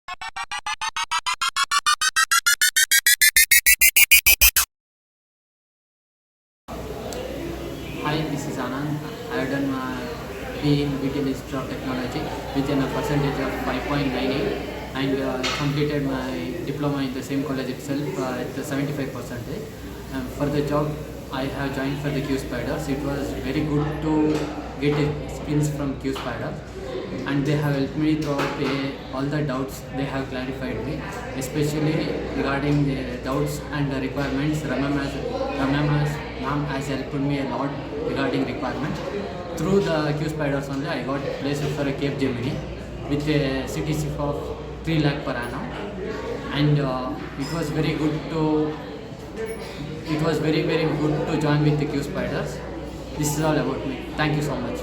Hi, this is Anand. I have done my B in BTech Institute of Technology with a percentage of 5.98 and completed my diploma in the same college itself at the 75%. For the job, I have joined for the Qspiders. It was very good to get skills from Qspiders, and they have helped me throughout all the doubts. They have clarified me, especially regarding the doubts and the requirements. Ramya ma'am has helped me a lot regarding requirements. Through the Qspiders only, I got placed for a Cape Gemini with a CTC of 3 lakh per annum, and it was very good to. It was very good to join with the Qspiders. This is all about me. Thank you so much.